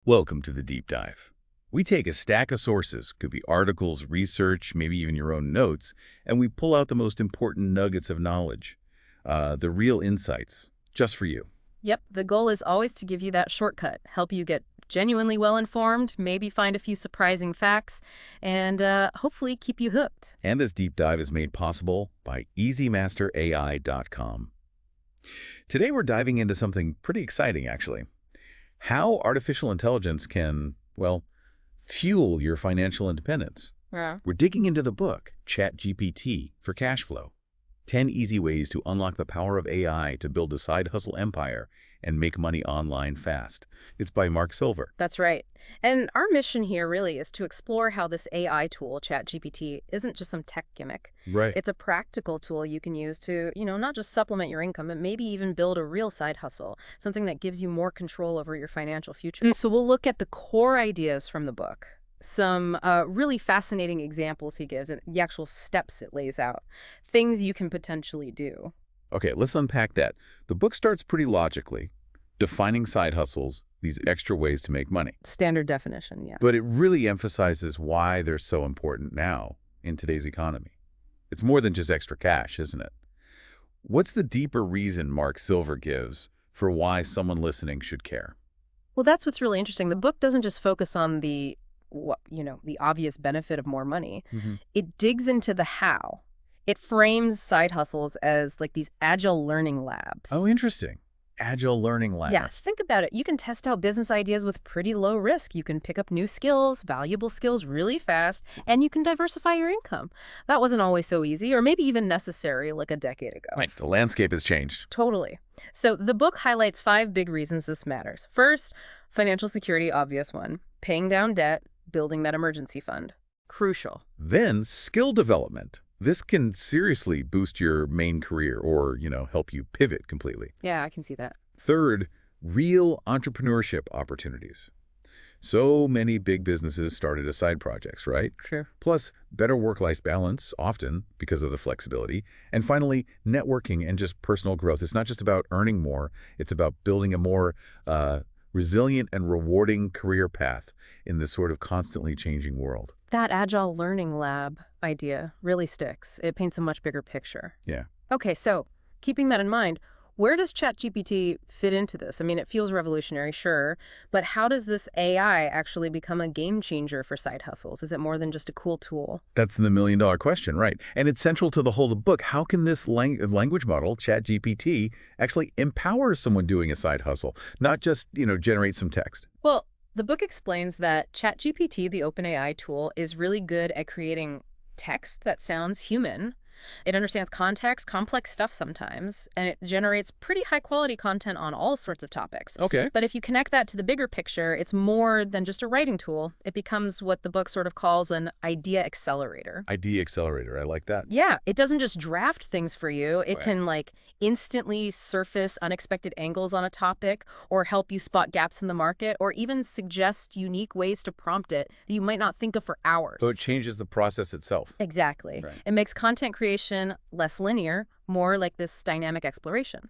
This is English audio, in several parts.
Welcome to the Deep Dive. We take a stack of sources, could be articles, research, maybe even your own notes, and we pull out the most important nuggets of knowledge, the real insights, just for you. Yep, the goal is always to give you that shortcut, help you get genuinely well-informed, maybe find a few surprising facts, and hopefully keep you hooked. And this deep dive is made possible by EasyMasterAI.com. Today we're diving into something pretty exciting, actually. How artificial intelligence can, well, fuel your financial independence. Yeah. We're digging into the book, ChatGPT for Cash Flow. 10 easy ways to unlock the power of AI to build a side hustle empire and make money online fast. It's by Mark Silver. That's right. And our mission here really is to explore how this AI tool, ChatGPT, isn't just some tech gimmick. Right. It's a practical tool you can use to, not just supplement your income, but maybe even build a real side hustle, something that gives you more control over your financial future. So we'll look at the core ideas from the book, some really fascinating examples he gives, and the actual steps it lays out, things you can potentially do. Okay, let's unpack that. The book starts pretty logically, defining side hustles, these extra ways to make money. Standard definition, yeah. But it really emphasizes why they're so important now in today's economy. It's more than just extra cash, isn't it? What's the deeper reason Mark Silver gives for why someone listening should care? Well, that's what's really interesting. The book doesn't just focus on the obvious benefit of more money. It digs into the how. It frames side hustles as like these agile learning labs. Oh, interesting. Agile learning labs. Yes, think about it. You can test out business ideas with pretty low risk. You can pick up new skills, valuable skills really fast, and you can diversify your income. That wasn't always so easy, or maybe even necessary like a decade ago. Right. The landscape has changed. Totally. So the book highlights 5 big reasons this matters. First, financial security, obvious one. Paying down debt, building that emergency fund. Crucial. Then skill development. This can seriously boost your main career or, help you pivot completely. Yeah, I can see that. Third, real entrepreneurship opportunities. So many big businesses started as side projects, right? Sure. Plus, better work-life balance, often because of the flexibility. And finally, networking and just personal growth. It's not just about earning more. It's about building a more resilient and rewarding career path in this sort of constantly changing world. That agile learning lab idea really sticks. It paints a much bigger picture. Yeah. Okay, so keeping that in mind, where does ChatGPT fit into this? I mean, it feels revolutionary, sure, but how does this AI actually become a game changer for side hustles? Is it more than just a cool tool? That's the million-dollar question, right? And it's central to the whole book. How can this language model, ChatGPT, actually empower someone doing a side hustle, not just, generate some text? Well, the book explains that ChatGPT, the OpenAI tool, is really good at creating text that sounds human. It understands context, complex stuff sometimes, and it generates pretty high-quality content on all sorts of topics. Okay. But if you connect that to the bigger picture, it's more than just a writing tool. It becomes what the book sort of calls an idea accelerator. Idea accelerator. I like that. Yeah, it doesn't just draft things for you. It Right. can, instantly surface unexpected angles on a topic or help you spot gaps in the market or even suggest unique ways to prompt it that you might not think of for hours. So it changes the process itself. Exactly. Right. It makes content creation less linear, more like this dynamic exploration.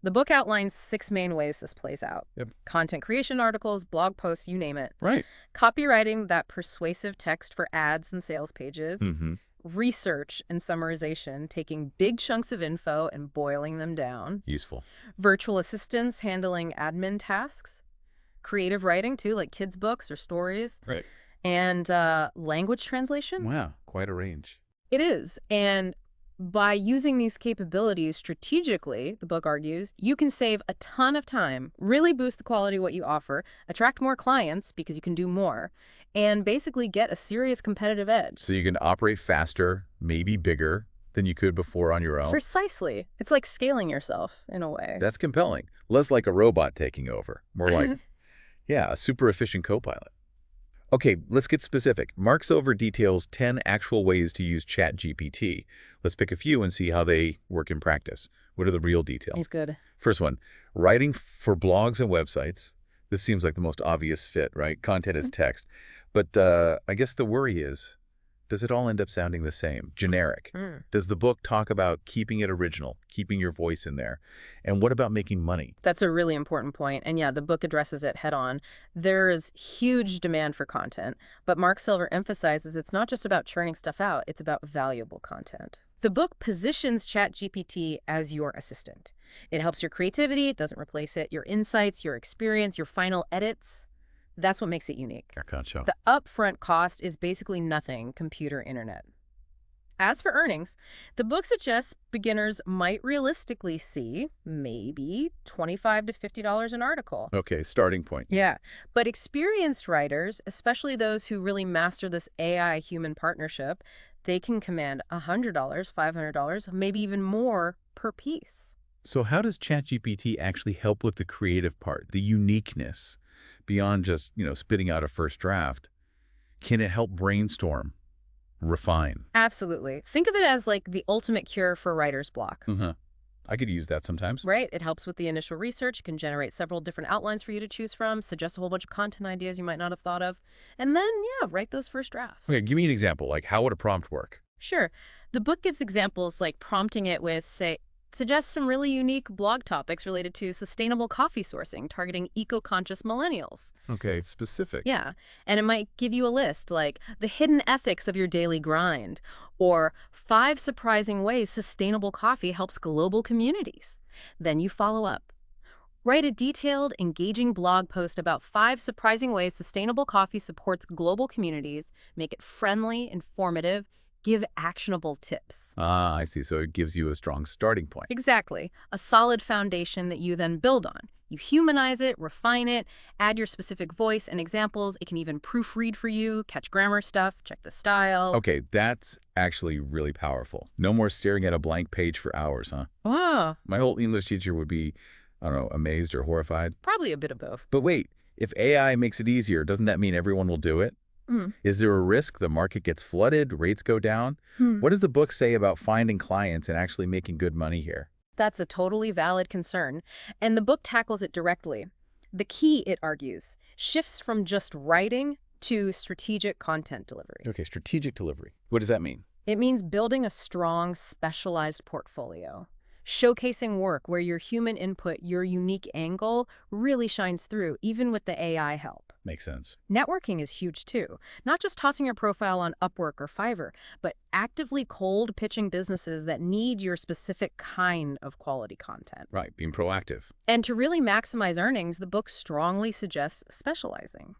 The book outlines 6 main ways this plays out. Yep. Content creation articles, blog posts, you name it. Right. Copywriting that persuasive text for ads and sales pages. Mm-hmm. Research and summarization, taking big chunks of info and boiling them down. Useful. Virtual assistants handling admin tasks. Creative writing, too, like kids' books or stories. Right. And language translation. Wow. Quite a range. It is. And by using these capabilities strategically, the book argues, you can save a ton of time, really boost the quality of what you offer, attract more clients because you can do more, and basically get a serious competitive edge. So you can operate faster, maybe bigger than you could before on your own. Precisely. It's like scaling yourself in a way. That's compelling. Less like a robot taking over. More like, a super efficient co-pilot. Okay, let's get specific. Mark Silver details 10 actual ways to use ChatGPT. Let's pick a few and see how they work in practice. What are the real details? He's good. First one, writing for blogs and websites. This seems like the most obvious fit, right? Content is text. But I guess the worry is does it all end up sounding the same? Generic. Mm. Does the book talk about keeping it original, keeping your voice in there? And what about making money? That's a really important point. And yeah, the book addresses it head on. There is huge demand for content, but Mark Silver emphasizes it's not just about churning stuff out, it's about valuable content. The book positions ChatGPT as your assistant. It helps your creativity, it doesn't replace it, your insights, your experience, your final edits. That's what makes it unique. Gotcha. The upfront cost is basically nothing computer internet. As for earnings, the book suggests beginners might realistically see maybe $25 to $50 an article. Okay, starting point. Yeah, but experienced writers, especially those who really master this AI-human partnership, they can command $100, $500, maybe even more per piece. So how does ChatGPT actually help with the creative part, the uniqueness, beyond just, spitting out a first draft? Can it help brainstorm, refine? Absolutely. Think of it as like the ultimate cure for writer's block. I could use that sometimes. Right? It helps with the initial research. It can generate several different outlines for you to choose from, suggest a whole bunch of content ideas you might not have thought of, and then, yeah, write those first drafts. Okay, give me an example. Like, how would a prompt work? Sure. The book gives examples like prompting it with, say, suggest some really unique blog topics related to sustainable coffee sourcing, targeting eco-conscious millennials. Okay, specific. Yeah, and it might give you a list like the hidden ethics of your daily grind, or 5 surprising ways sustainable coffee helps global communities. Then you follow up. Write a detailed, engaging blog post about 5 surprising ways sustainable coffee supports global communities, make it friendly, informative, give actionable tips. Ah, I see. So it gives you a strong starting point. Exactly. A solid foundation that you then build on. You humanize it, refine it, add your specific voice and examples. It can even proofread for you, catch grammar stuff, check the style. Okay, that's actually really powerful. No more staring at a blank page for hours, huh? Oh, My whole English teacher would be, I don't know, amazed or horrified. probably a bit of both. But wait, if AI makes it easier, doesn't that mean everyone will do it? Is there a risk the market gets flooded, rates go down? What does the book say about finding clients and actually making good money here? That's a totally valid concern, and the book tackles it directly. The key, it argues, shifts from just writing to strategic content delivery. Okay, strategic delivery. What does that mean? It means building a strong, specialized portfolio, showcasing work where your human input, your unique angle, really shines through, even with the AI help. Makes sense. Networking is huge too. Not just tossing your profile on Upwork or Fiverr, but actively cold pitching businesses that need your specific kind of quality content. Right, being proactive. And to really maximize earnings, the book strongly suggests specializing.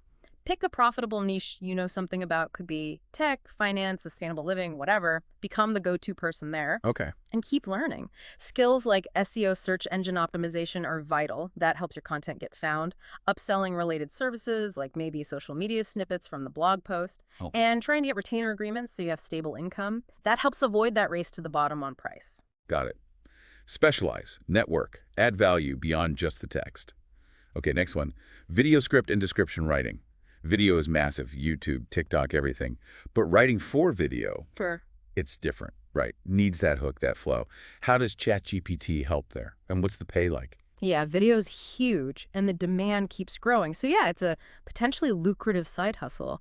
Pick a profitable niche you know something about. Could be tech, finance, sustainable living, whatever. Become the go-to person there. Okay. And keep learning. Skills like SEO, search engine optimization, are vital. That helps your content get found. Upselling related services, like maybe social media snippets from the blog post. Oh. And trying to get retainer agreements so you have stable income. That helps avoid that race to the bottom on price. Got it. Specialize, network, add value beyond just the text. Okay, next one. Video script and description writing. Video is massive, YouTube, TikTok, everything. But writing for video, it's different, right? Needs that hook, that flow. How does ChatGPT help there? And what's the pay like? Yeah, video is huge, and the demand keeps growing. So yeah, it's a potentially lucrative side hustle.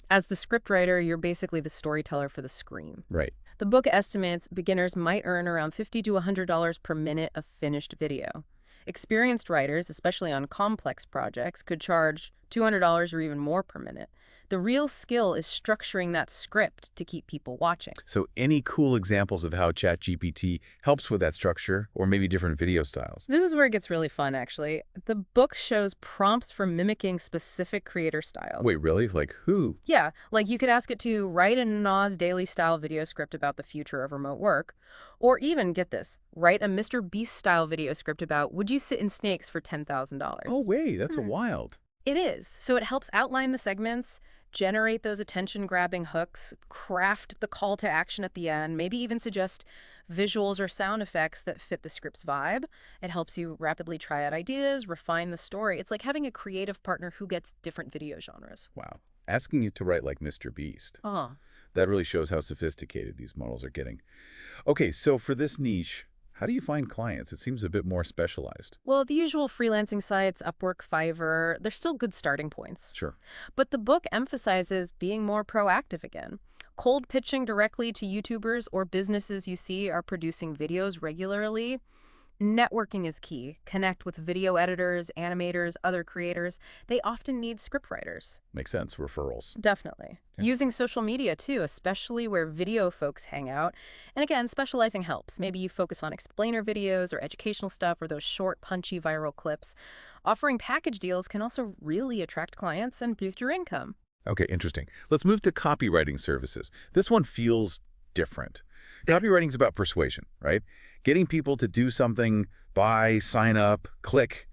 As the scriptwriter, you're basically the storyteller for the screen. Right. The book estimates beginners might earn around $50 to $100 per minute of finished video. Experienced writers, especially on complex projects, could charge $200 or even more per minute. The real skill is structuring that script to keep people watching. So any cool examples of how ChatGPT helps with that structure, or maybe different video styles? This is where it gets really fun, actually. The book shows prompts for mimicking specific creator styles. Wait, really? Like who? Yeah, like you could ask it to write a Nas Daily style video script about the future of remote work, or even, get this, write a Mr. Beast style video script about would you sit in snakes for $10,000? Oh, wait, that's a wild. It is. So it helps outline the segments, generate those attention-grabbing hooks, craft the call to action at the end, maybe even suggest visuals or sound effects that fit the script's vibe. It helps you rapidly try out ideas, refine the story. It's like having a creative partner who gets different video genres. Wow. Asking it to write like Mr. Beast. Oh. That really shows how sophisticated these models are getting. Okay, so for this niche, how do you find clients? It seems a bit more specialized. Well, the usual freelancing sites, Upwork, Fiverr, they're still good starting points. Sure. But the book emphasizes being more proactive again. Cold pitching directly to YouTubers or businesses you see are producing videos regularly. Networking is key. Connect with video editors, animators, other creators. They often need scriptwriters. Makes sense. Referrals. Definitely. Okay. Using social media too, especially where video folks hang out. And again, specializing helps. Maybe you focus on explainer videos or educational stuff or those short, punchy viral clips. Offering package deals can also really attract clients and boost your income. Okay, interesting. Let's move to copywriting services. This one feels different. Copywriting is about persuasion, right? Getting people to do something, buy, sign up, click.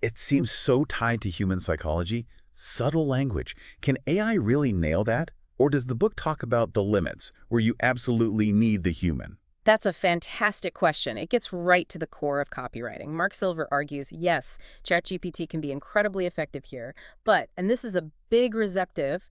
It seems so tied to human psychology. Subtle language. Can AI really nail that? Or does the book talk about the limits, where you absolutely need the human? That's a fantastic question. It gets right to the core of copywriting. Mark Silver argues, yes, ChatGPT can be incredibly effective here, but, and this is a big receptive,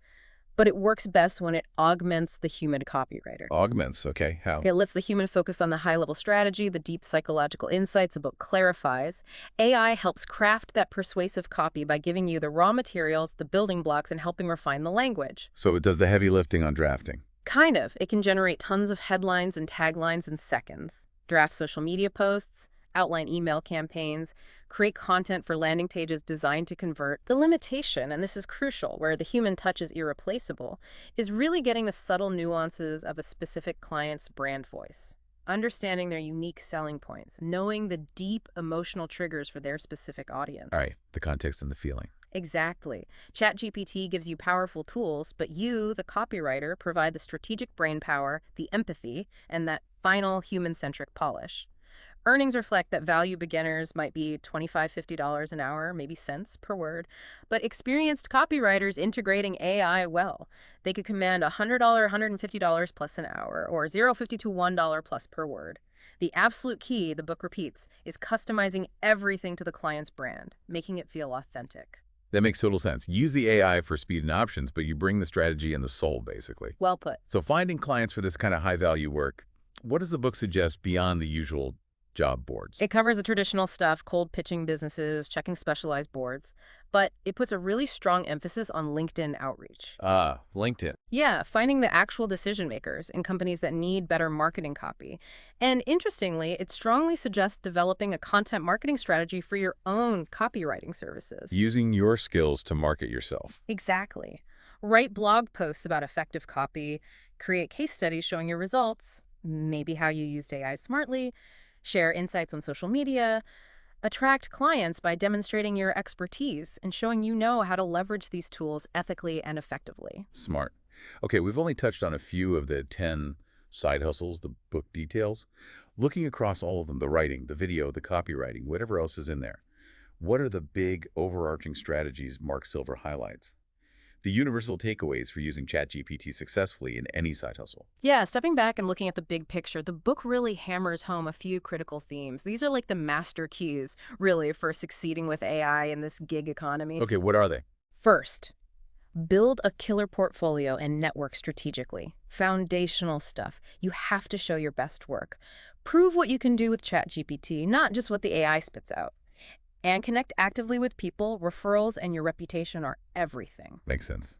but it works best when it augments the human copywriter. Augments, okay. How? It lets the human focus on the high-level strategy, the deep psychological insights a book clarifies. AI helps craft that persuasive copy by giving you the raw materials, the building blocks, and helping refine the language. So it does the heavy lifting on drafting. Kind of. It can generate tons of headlines and taglines in seconds, draft social media posts, outline email campaigns, create content for landing pages designed to convert. The limitation, and this is crucial, where the human touch is irreplaceable, is really getting the subtle nuances of a specific client's brand voice. Understanding their unique selling points, knowing the deep emotional triggers for their specific audience. All right, the context and the feeling. Exactly. ChatGPT gives you powerful tools, but you, the copywriter, provide the strategic brainpower, the empathy, and that final human-centric polish. Earnings reflect that value beginners might be $25, $50 an hour, maybe cents per word, but experienced copywriters integrating AI well. They could command $100, $150 plus an hour, or $0.50 to $1 plus per word. The absolute key, the book repeats, is customizing everything to the client's brand, making it feel authentic. That makes total sense. Use the AI for speed and options, but you bring the strategy and the soul, basically. Well put. So finding clients for this kind of high-value work, what does the book suggest beyond the usual job boards? It covers the traditional stuff, cold pitching businesses, checking specialized boards, but it puts a really strong emphasis on LinkedIn outreach. LinkedIn. Yeah, finding the actual decision makers in companies that need better marketing copy. And interestingly, it strongly suggests developing a content marketing strategy for your own copywriting services. Using your skills to market yourself. Exactly. Write blog posts about effective copy, create case studies showing your results, maybe how you used AI smartly, share insights on social media, attract clients by demonstrating your expertise and showing you know how to leverage these tools ethically and effectively. Smart. Okay, we've only touched on a few of the 10 side hustles the book details. Looking across all of them, the writing, the video, the copywriting, whatever else is in there, what are the big overarching strategies Mark Silver highlights? The universal takeaways for using ChatGPT successfully in any side hustle. Yeah, stepping back and looking at the big picture, the book really hammers home a few critical themes. These are like the master keys, really, for succeeding with AI in this gig economy. Okay, what are they? First, build a killer portfolio and network strategically. Foundational stuff. You have to show your best work. Prove what you can do with ChatGPT, not just what the AI spits out. And connect actively with people. Referrals and your reputation are everything. Makes sense.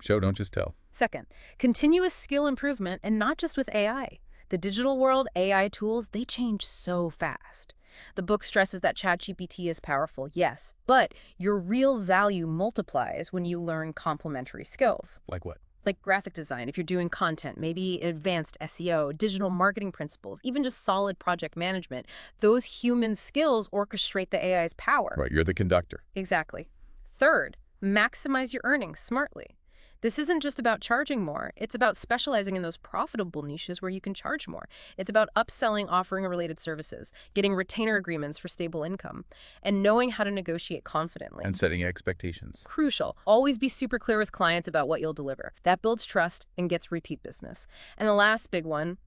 Show, don't just tell. Second, continuous skill improvement, and not just with AI. The digital world, AI tools, they change so fast. The book stresses that ChatGPT is powerful, yes, but your real value multiplies when you learn complementary skills. Like what? Like graphic design, if you're doing content, maybe advanced SEO, digital marketing principles, even just solid project management. Those human skills orchestrate the AI's power. Right, you're the conductor. Exactly. Third, maximize your earnings smartly. This isn't just about charging more. It's about specializing in those profitable niches where you can charge more. It's about upselling, offering related services, getting retainer agreements for stable income, and knowing how to negotiate confidently. And setting expectations. Crucial. Always be super clear with clients about what you'll deliver. That builds trust and gets repeat business. And the last big one,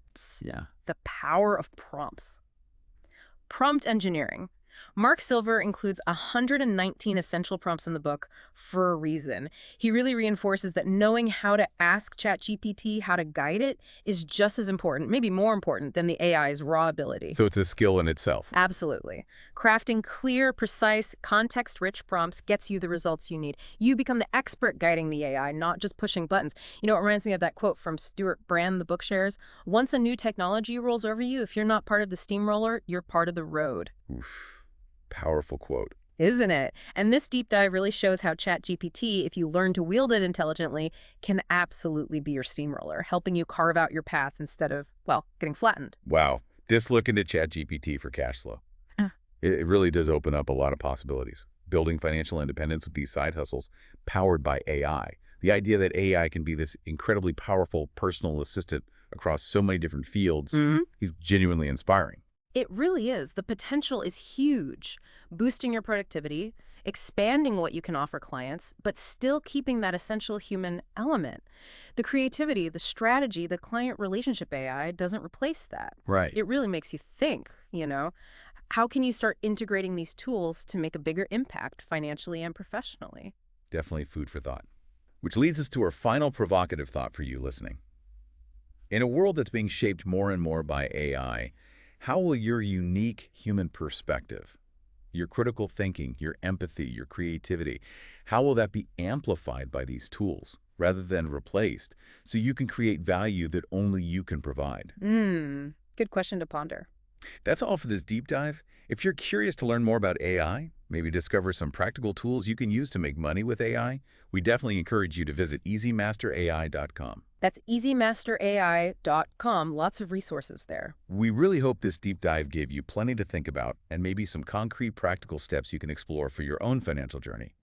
the power of prompts. Prompt engineering. Mark Silver includes 119 essential prompts in the book for a reason. He really reinforces that knowing how to ask ChatGPT, how to guide it, is just as important, maybe more important, than the AI's raw ability. So it's a skill in itself. Absolutely. Crafting clear, precise, context-rich prompts gets you the results you need. You become the expert guiding the AI, not just pushing buttons. You know, it reminds me of that quote from Stuart Brand, the book shares. Once a new technology rolls over you, if you're not part of the steamroller, you're part of the road. Oof. Powerful quote. Isn't it? And this deep dive really shows how ChatGPT, if you learn to wield it intelligently, can absolutely be your steamroller, helping you carve out your path instead of, well, getting flattened. Wow. This look into ChatGPT for cash flow. It really does open up a lot of possibilities. Building financial independence with these side hustles powered by AI. The idea that AI can be this incredibly powerful personal assistant across so many different fields is genuinely inspiring. It really is. The potential is huge. Boosting your productivity, expanding what you can offer clients, but still keeping that essential human element. The creativity, the strategy, the client relationship AI doesn't replace that. Right. It really makes you think, how can you start integrating these tools to make a bigger impact financially and professionally? Definitely food for thought. Which leads us to our final provocative thought for you listening. In a world that's being shaped more and more by AI, how will your unique human perspective, your critical thinking, your empathy, your creativity, how will that be amplified by these tools rather than replaced so you can create value that only you can provide? Good question to ponder. That's all for this deep dive. If you're curious to learn more about AI, maybe discover some practical tools you can use to make money with AI, we definitely encourage you to visit easymasterai.com. That's easymasterai.com. Lots of resources there. We really hope this deep dive gave you plenty to think about and maybe some concrete practical steps you can explore for your own financial journey.